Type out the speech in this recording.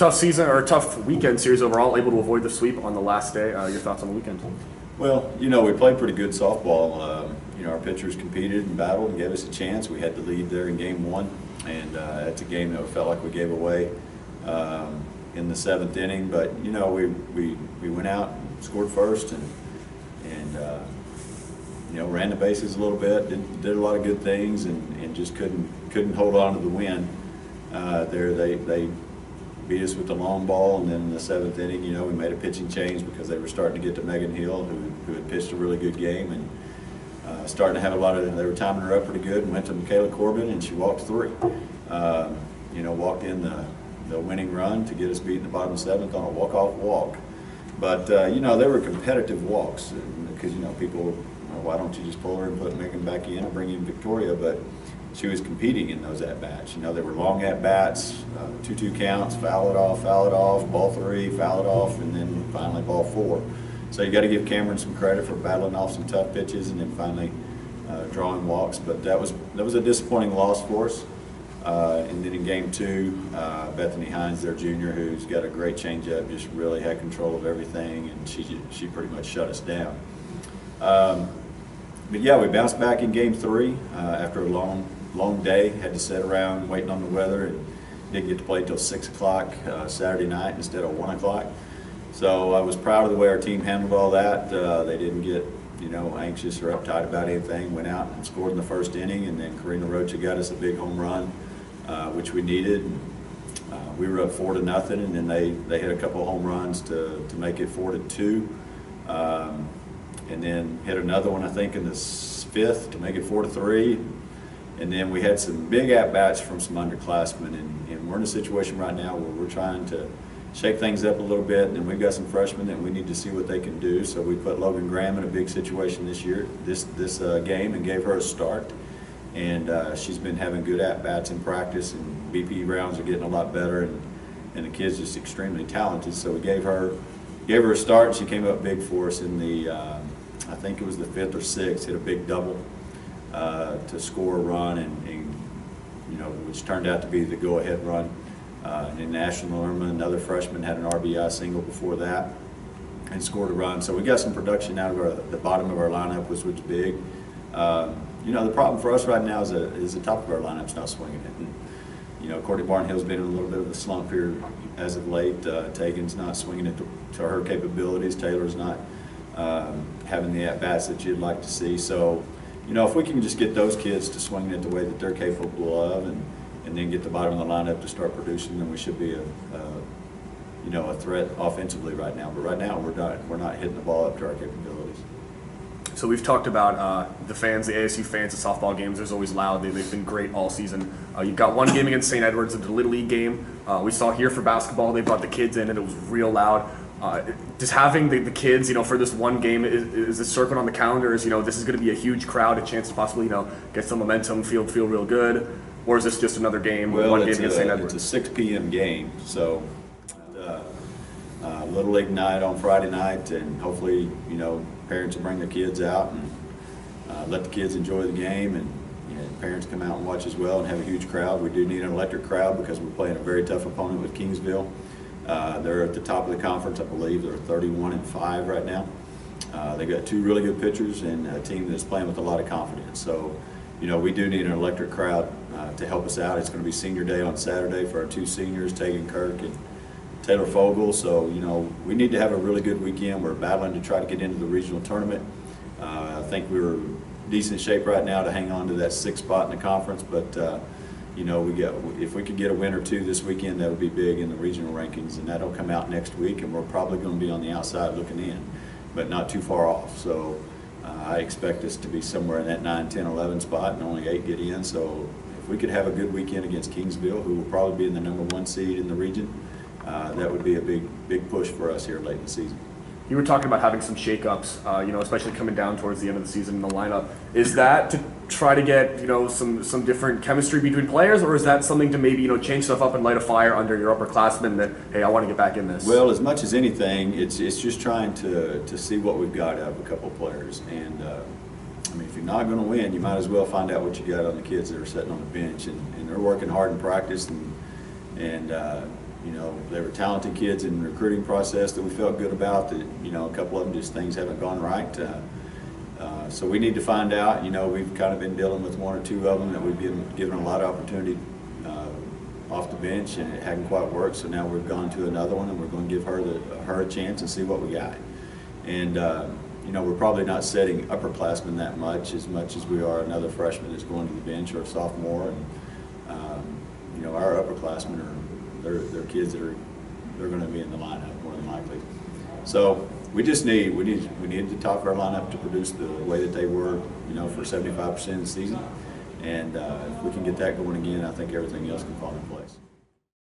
tough season or a tough weekend series overall. Able to avoid the sweep on the last day. Your thoughts on the weekend? Well, we played pretty good softball. Our pitchers competed and battled and gave us a chance. We had the lead there in game one, and it's a game that we felt like we gave away in the seventh inning. But we went out and scored first and ran the bases a little bit, did a lot of good things, and just couldn't hold on to the win. They beat us with the long ball, and then in the seventh inning, we made a pitching change because they were starting to get to Megan Hill, who had pitched a really good game, and starting to have they were timing her up pretty good, and went to Michaela Corbin, and she walked three. Walked in the winning run to get us beat in the bottom seventh on a walk-off walk. But, they were competitive walks because, people, why don't you just pull her and put Megan back in and bring in Victoria? But she was competing in those at-bats. They were long at-bats, 2-2 counts, foul it off, ball three, foul it off, and then finally ball four. So you got to give Cameron some credit for battling off some tough pitches and then finally drawing walks. But that was a disappointing loss for us. And then in game two, Bethany Hines, their junior, who's got a great changeup, just really had control of everything, and she pretty much shut us down. But yeah, we bounced back in game three after a long day. Had to sit around waiting on the weather, and didn't get to play till 6 o'clock Saturday night instead of 1 o'clock. So I was proud of the way our team handled all that. They didn't get anxious or uptight about anything. Went out and scored in the first inning, and then Karina Rocha got us a big home run, which we needed. We were up 4-0, and then they hit a couple of home runs to make it 4-2. And then hit another one, I think, in the fifth to make it 4-3. And then we had some big at-bats from some underclassmen, and we're in a situation right now where we're trying to shake things up a little bit, and we've got some freshmen that we need to see what they can do. So we put Logan Graham in a big situation this game, and gave her a start. And she's been having good at-bats in practice, and BP rounds are getting a lot better, and the kid's just extremely talented. So we gave her a start, and she came up big for us in the I think it was the fifth or sixth, hit a big double to score a run, and which turned out to be the go-ahead run. And then National Irma, another freshman, had an RBI single before that and scored a run. So we got some production out of the bottom of our lineup, which was big. The problem for us right now is the top of our lineup's not swinging it. And, Courtney Barnhill's been in a little bit of a slump here as of late. Tegan's not swinging it to her capabilities. Taylor's not having the at-bats that you'd like to see. So, if we can just get those kids to swing it the way that they're capable of, and then get the bottom of the lineup to start producing, then we should be a threat offensively right now. But right now we're not hitting the ball up to our capabilities. So we've talked about the fans, the ASU fans, the softball games. There's always loud. They've been great all season. You've got one game against St. Edwards, the Little League game. We saw here for basketball, they brought the kids in, and it was real loud. Just having the kids, for this one game, is this circled on the calendar? Is this is going to be a huge crowd, a chance to possibly get some momentum, feel real good, or is this just another game? Well, one game against St. Edwards? It's a 6 p.m. game, so Little League night on Friday night, and hopefully parents will bring their kids out and let the kids enjoy the game, and parents come out and watch as well and have a huge crowd. We do need an electric crowd because we're playing a very tough opponent with Kingsville. They're at the top of the conference, I believe. They're 31-5 right now. They got two really good pitchers and a team that's playing with a lot of confidence. So, we do need an electric crowd to help us out. It's going to be senior day on Saturday for our two seniors, Tegan Kirk and Taylor Fogel. So, we need to have a really good weekend. We're battling to try to get into the regional tournament. I think we're in decent shape right now to hang on to that 6th spot in the conference, but if we could get a win or two this weekend, that would be big in the regional rankings, and that'll come out next week, and we're probably going to be on the outside looking in, but not too far off. So I expect us to be somewhere in that 9, 10, 11 spot, and only 8 get in. So if we could have a good weekend against Kingsville, who will probably be in the #1 seed in the region, that would be a big push for us here late in the season. You were talking about having some shakeups, especially coming down towards the end of the season in the lineup. Is that to try to get, some different chemistry between players, or is that something to maybe, change stuff up and light a fire under your upperclassmen that, hey, I want to get back in this? Well, as much as anything, it's just trying to see what we've got out of a couple of players. And if you're not going to win, you might as well find out what you got on the kids that are sitting on the bench, and they're working hard in practice, and You know, they were talented kids in the recruiting process that we felt good about. That, you know, a couple of them just things haven't gone right. So we need to find out. You know, we've kind of been dealing with one or two of them that we've been given a lot of opportunity off the bench, and it hadn't quite worked. So now we've gone to another one, and we're going to give her a chance and see what we got. And you know, we're probably not setting upperclassmen that much as we are another freshman that's going to the bench or a sophomore. And you know, our upperclassmen they're kids that they're going to be in the lineup more than likely. So we need to top our lineup to produce the way that they were, you know, for 75% of the season. And if we can get that going again, I think everything else can fall in place.